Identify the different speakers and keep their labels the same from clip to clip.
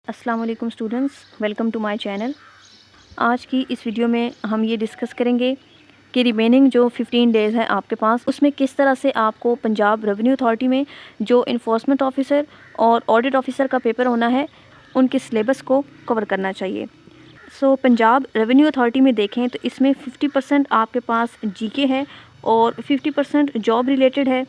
Speaker 1: अस्सलाम वालेकुम students, welcome to my channel. आज की इस वीडियो में हम ये डिस्कस करेंगे कि रिमेनिंग जो 15 डेज़ हैं आपके पास, उसमें किस तरह से आपको पंजाब रेवेन्यू अथॉरिटी में जो इन्फोर्समेंट ऑफिसर और ऑडिट ऑफिसर का पेपर होना है, उनके सिलेबस को कवर करना चाहिए। पंजाब रेवेन्यू अथॉरिटी में देखें तो इसमें 50% आपके पास जीके है और 50% जॉब रिलेटेड है,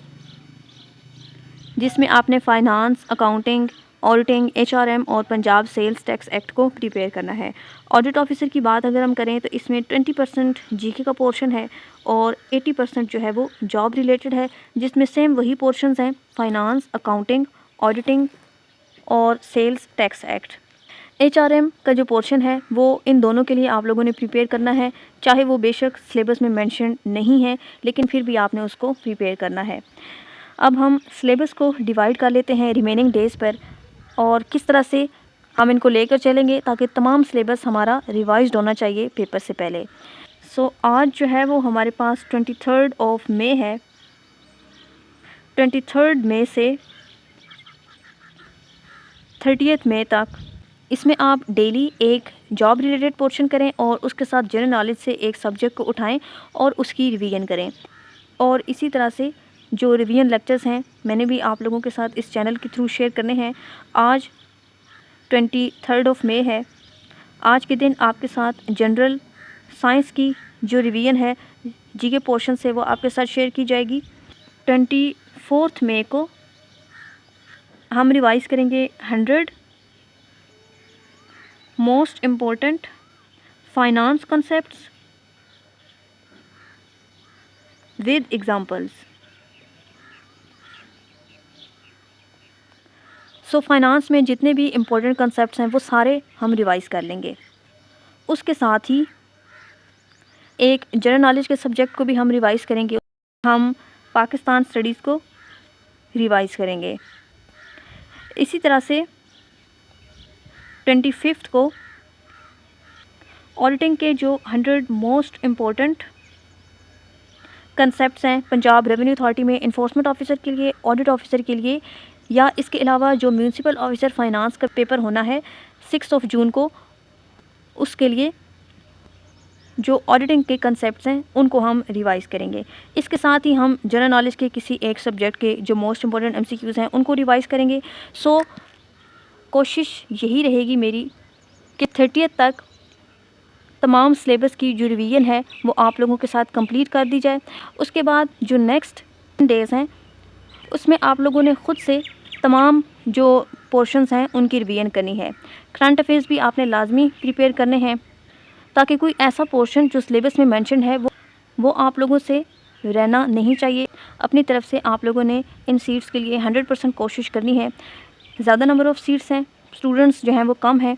Speaker 1: जिसमें आपने फाइनेंस, अकाउंटिंग, ऑडिटिंग, एचआरएम और पंजाब सेल्स टैक्स एक्ट को प्रिपेयर करना है। ऑडिट ऑफिसर की बात अगर हम करें तो इसमें 20% जीके का पोर्शन है और 80% जो है वो जॉब रिलेटेड है, जिसमें सेम वही पोर्शंस हैं, फाइनेंस, अकाउंटिंग, ऑडिटिंग और सेल्स टैक्स एक्ट। एचआरएम का जो पोर्शन है वो इन दोनों के लिए आप लोगों ने प्रिपेयर करना है, चाहे वो बेशक सिलेबस में मेंशन नहीं है, लेकिन फिर भी आपने उसको प्रिपेयर करना है। अब हम सिलेबस को डिवाइड कर लेते हैं रिमेनिंग डेज़ पर और किस तरह से हम इनको लेकर चलेंगे ताकि तमाम सिलेबस हमारा रिवाइज्ड होना चाहिए पेपर से पहले। आज जो है वो हमारे पास 23 ऑफ मई है। 23 मई से 30 मई तक इसमें आप डेली एक जॉब रिलेटेड पोर्शन करें और उसके साथ जनरल नॉलेज से एक सब्जेक्ट को उठाएं और उसकी रिवीजन करें। और इसी तरह से जो रिवीजन लेक्चर्स हैं मैंने भी आप लोगों के साथ इस चैनल के थ्रू शेयर करने हैं। आज 23 ऑफ मई है। आज के दिन आपके साथ जनरल साइंस की जो रिवीजन है जीके पोर्शन से, वो आपके साथ शेयर की जाएगी। 24 मई को हम रिवाइज करेंगे 100 most important finance concepts with examples. Finance में जितने भी इम्पोर्टेंट कॉन्सेप्ट्स हैं वो सारे हम रिवाइज कर लेंगे। उसके साथ ही एक जनरल नॉलेज के सब्जेक्ट को भी हम रिवाइज करेंगे। हम पाकिस्तान स्टडीज़ को रिवाइज करेंगे। इसी तरह से 25 को ऑडिटिंग के जो 100 मोस्ट इम्पोर्टेंट कंसेप्ट्स हैं पंजाब रेवेन्यू अथॉरिटी में इन्फोर्समेंट ऑफिसर के लिए, ऑडिट ऑफिसर के लिए, या इसके अलावा जो म्यूनसिपल ऑफिसर फाइनेंस का पेपर होना है 6 जून को, उसके लिए जो ऑडिटिंग के कंसेप्ट्स हैं उनको हम रिवाइज करेंगे। इसके साथ ही हम जनरल नॉलेज के किसी एक सब्जेक्ट के जो मोस्ट इम्पोर्टेंट एमसीक्यूज़ हैं उनको रिवाइज करेंगे। कोशिश यही रहेगी मेरी कि 30 तक तमाम सिलेबस की जो रिवीजन है वो आप लोगों के साथ कंप्लीट कर दी जाए। उसके बाद जो नेक्स्ट डेज़ हैं उसमें आप लोगों ने ख़ुद से तमाम जो पोर्शंस हैं उनकी रिवीजन करनी है। करंट अफेयर्स भी आपने लाजमी प्रिपेयर करने हैं ताकि कोई ऐसा पोर्शन जो सिलेबस में मेंशन है वो आप लोगों से रहना नहीं चाहिए। अपनी तरफ से आप लोगों ने इन सीट्स के लिए 100% कोशिश करनी है। ज़्यादा नंबर ऑफ़ सीट्स हैं, स्टूडेंट्स जो हैं वो कम हैं,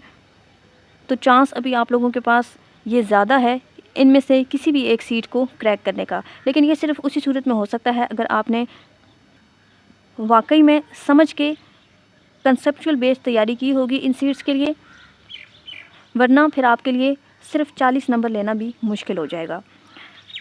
Speaker 1: तो चांस अभी आप लोगों के पास ये ज़्यादा है इनमें से किसी भी एक सीट को क्रैक करने का। लेकिन ये सिर्फ उसी सूरत में हो सकता है अगर आपने वाकई में समझ के कंसेप्चुअल बेस तैयारी की होगी इन सीट्स के लिए, वरना फिर आपके लिए सिर्फ 40 नंबर लेना भी मुश्किल हो जाएगा।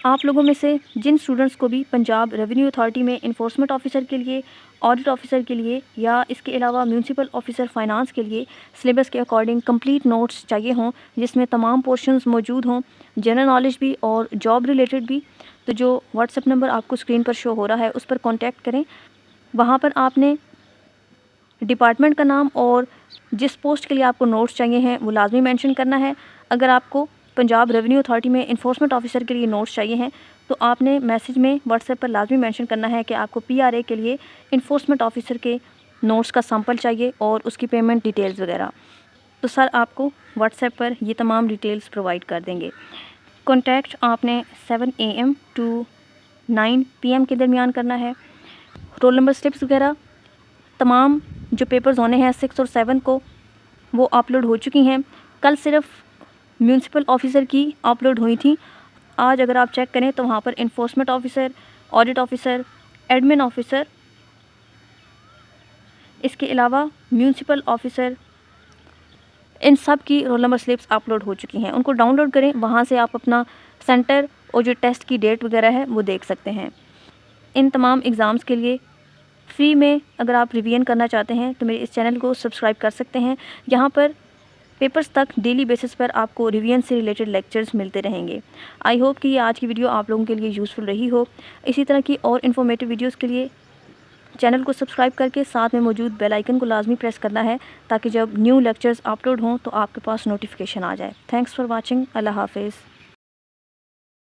Speaker 1: आप लोगों में से जिन स्टूडेंट्स को भी पंजाब रेवेन्यू अथॉरिटी में इन्फोर्समेंट ऑफिसर के लिए, ऑडिट ऑफिसर के लिए या इसके अलावा म्यूनसिपल ऑफिसर फाइनेंस के लिए सिलेबस के अकॉर्डिंग कंप्लीट नोट्स चाहिए हों जिसमें तमाम पोर्शंस मौजूद हों, जनरल नॉलेज भी और जॉब रिलेटेड भी, तो जो व्हाट्सएप नंबर आपको स्क्रीन पर शो हो रहा है उस पर कॉन्टैक्ट करें। वहाँ पर आपने डिपार्टमेंट का नाम और जिस पोस्ट के लिए आपको नोट्स चाहिए हैं वो लाजमी मेंशन करना है। अगर आपको पंजाब रेवेन्यू अथॉरिटी में इन्फोर्समेंट ऑफिसर के लिए नोट्स चाहिए हैं तो आपने मैसेज में व्हाट्सएप पर लाजमी मेंशन करना है कि आपको पीआरए के लिए इन्फोर्समेंट ऑफिसर के नोट्स का सैंपल चाहिए और उसकी पेमेंट डिटेल्स वगैरह। तो सर आपको व्हाट्सएप पर ये तमाम डिटेल्स प्रोवाइड कर देंगे। कॉन्टैक्ट आपने 7 AM to 9 PM के दरमियान करना है। रोल नंबर स्लिप्स वगैरह तमाम जो पेपर्स होने हैं 6 और 7 को वो अपलोड हो चुकी हैं। कल सिर्फ म्यूनसिपल ऑफिसर की अपलोड हुई थी। आज अगर आप चेक करें तो वहाँ पर enforcement officer, audit officer, admin officer, इसके अलावा म्यूनसिपल ऑफिसर, इन सब की रोल नंबर स्लिप्स अपलोड हो चुकी हैं। उनको डाउनलोड करें, वहाँ से आप अपना सेंटर और जो टेस्ट की डेट वगैरह है वो देख सकते हैं। इन तमाम एग्ज़ाम्स के लिए फ्री में अगर आप रिवीजन करना चाहते हैं तो मेरे इस चैनल को सब्सक्राइब कर सकते हैं। यहाँ पर पेपर्स तक डेली बेसिस पर आपको रिवीजन से रिलेटेड लेक्चर्स मिलते रहेंगे। आई होप कि ये आज की वीडियो आप लोगों के लिए यूज़फुल रही हो। इसी तरह की और इन्फॉर्मेटिव वीडियोस के लिए चैनल को सब्सक्राइब करके साथ में मौजूद बेल आइकन को लाजमी प्रेस करना है, ताकि जब न्यू लेक्चर्स अपलोड हों तो आपके पास नोटिफिकेशन आ जाए। Thanks for watching. अल्लाह हाफिज़।